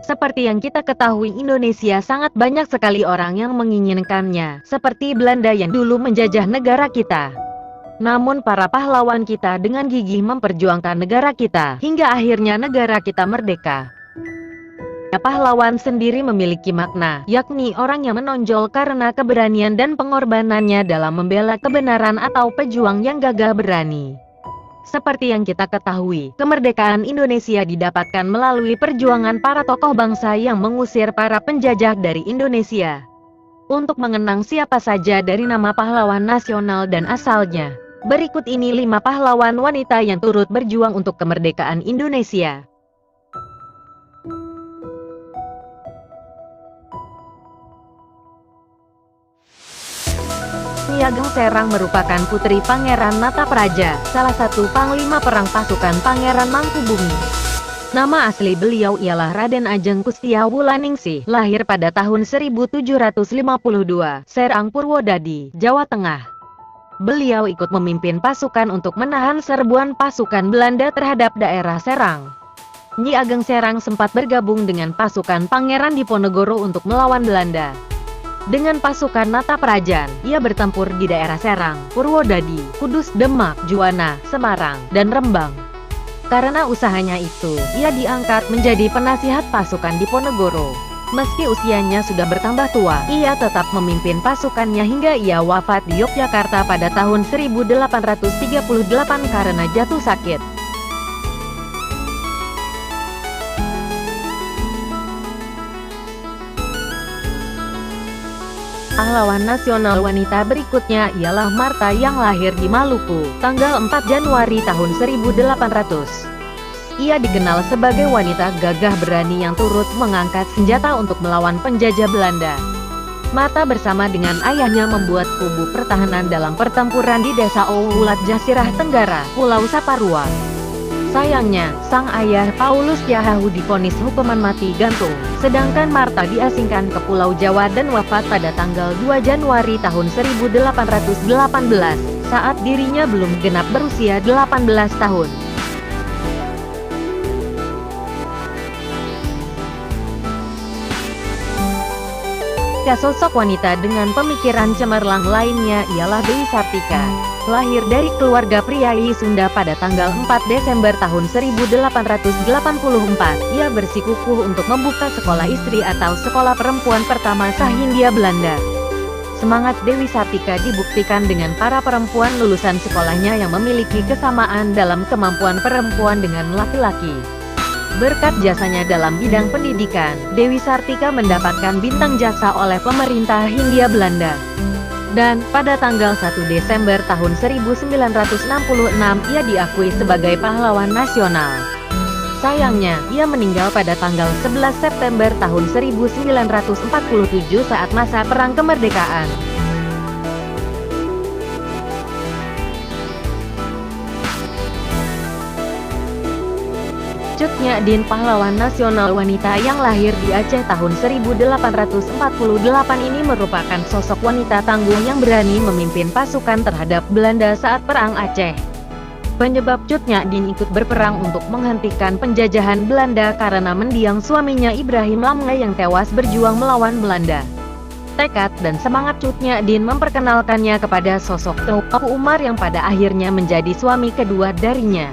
Seperti yang kita ketahui, Indonesia sangat banyak sekali orang yang menginginkannya, seperti Belanda yang dulu menjajah negara kita. Namun para pahlawan kita dengan gigih memperjuangkan negara kita, hingga akhirnya negara kita merdeka. Pahlawan sendiri memiliki makna, yakni orang yang menonjol karena keberanian dan pengorbanannya dalam membela kebenaran atau pejuang yang gagah berani. Seperti yang kita ketahui, kemerdekaan Indonesia didapatkan melalui perjuangan para tokoh bangsa yang mengusir para penjajah dari Indonesia. Untuk mengenang siapa saja dari nama pahlawan nasional dan asalnya, berikut ini 5 pahlawan wanita yang turut berjuang untuk kemerdekaan Indonesia. Nyi Ageng Serang merupakan putri Pangeran Natapraja, salah satu panglima perang pasukan Pangeran Mangkubumi. Nama asli beliau ialah Raden Ajeng Kustia Wulaningsih, lahir pada tahun 1752, Serang Purwodadi, Jawa Tengah. Beliau ikut memimpin pasukan untuk menahan serbuan pasukan Belanda terhadap daerah Serang. Nyi Ageng Serang sempat bergabung dengan pasukan Pangeran Diponegoro untuk melawan Belanda. Dengan pasukan Nataprajan, ia bertempur di daerah Serang, Purwodadi, Kudus, Demak, Juwana, Semarang, dan Rembang. Karena usahanya itu, ia diangkat menjadi penasihat pasukan Diponegoro. Meski usianya sudah bertambah tua, ia tetap memimpin pasukannya hingga ia wafat di Yogyakarta pada tahun 1838 karena jatuh sakit. Pahlawan nasional wanita berikutnya ialah Marta yang lahir di Maluku, tanggal 4 Januari tahun 1800. Ia dikenal sebagai wanita gagah berani yang turut mengangkat senjata untuk melawan penjajah Belanda. Marta bersama dengan ayahnya membuat kubu pertahanan dalam pertempuran di desa Oulat Jasirah Tenggara, Pulau Saparua. Sayangnya, sang ayah Paulus Yahahu divonis hukuman mati gantung, sedangkan Marta diasingkan ke Pulau Jawa dan wafat pada tanggal 2 Januari tahun 1818, saat dirinya belum genap berusia 18 tahun. Sosok wanita dengan pemikiran cemerlang lainnya ialah Dewi Sartika. Lahir dari keluarga priai Sunda pada tanggal 4 Desember tahun 1884, ia bersikukuh untuk membuka sekolah istri atau sekolah perempuan pertama sah-Hindia Belanda. Semangat Dewi Sartika dibuktikan dengan para perempuan lulusan sekolahnya yang memiliki kesamaan dalam kemampuan perempuan dengan laki-laki. Berkat jasanya dalam bidang pendidikan, Dewi Sartika mendapatkan bintang jasa oleh pemerintah Hindia Belanda. Dan, pada tanggal 1 Desember tahun 1966, ia diakui sebagai pahlawan nasional. Sayangnya, ia meninggal pada tanggal 11 September tahun 1947 saat masa Perang Kemerdekaan. Cut Nyak Dien, pahlawan nasional wanita yang lahir di Aceh tahun 1848 ini merupakan sosok wanita tangguh yang berani memimpin pasukan terhadap Belanda saat Perang Aceh. Penyebab Cut Nyak Dien ikut berperang untuk menghentikan penjajahan Belanda karena mendiang suaminya Ibrahim Lamnge yang tewas berjuang melawan Belanda. Tekad dan semangat Cut Nyak Dien memperkenalkannya kepada sosok Teuku Umar yang pada akhirnya menjadi suami kedua darinya.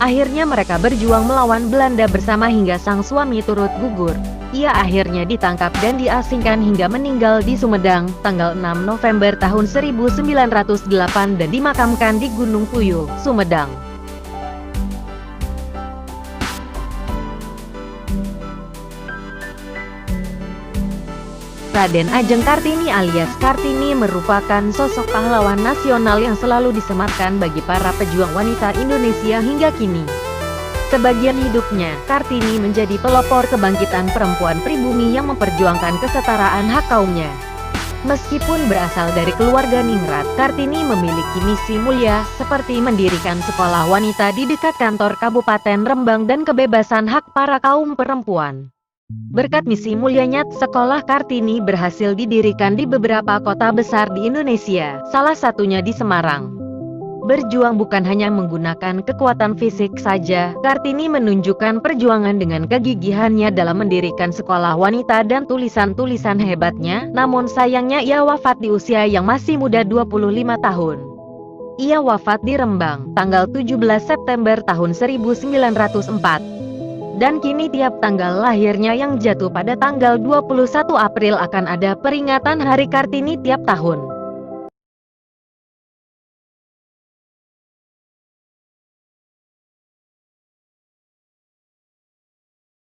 Akhirnya mereka berjuang melawan Belanda bersama hingga sang suami turut gugur. Ia akhirnya ditangkap dan diasingkan hingga meninggal di Sumedang, tanggal 6 November tahun 1908 dan dimakamkan di Gunung Puyuh, Sumedang. Raden Ajeng Kartini alias Kartini merupakan sosok pahlawan nasional yang selalu disematkan bagi para pejuang wanita Indonesia hingga kini. Sebagian hidupnya, Kartini menjadi pelopor kebangkitan perempuan pribumi yang memperjuangkan kesetaraan hak kaumnya. Meskipun berasal dari keluarga ningrat, Kartini memiliki misi mulia, seperti mendirikan sekolah wanita di dekat kantor Kabupaten Rembang dan kebebasan hak para kaum perempuan. Berkat misi mulianya, sekolah Kartini berhasil didirikan di beberapa kota besar di Indonesia, salah satunya di Semarang. Berjuang bukan hanya menggunakan kekuatan fisik saja, Kartini menunjukkan perjuangan dengan kegigihannya dalam mendirikan sekolah wanita dan tulisan-tulisan hebatnya, namun sayangnya ia wafat di usia yang masih muda 25 tahun. Ia wafat di Rembang, tanggal 17 September tahun 1904. Dan kini tiap tanggal lahirnya yang jatuh pada tanggal 21 April akan ada peringatan Hari Kartini tiap tahun.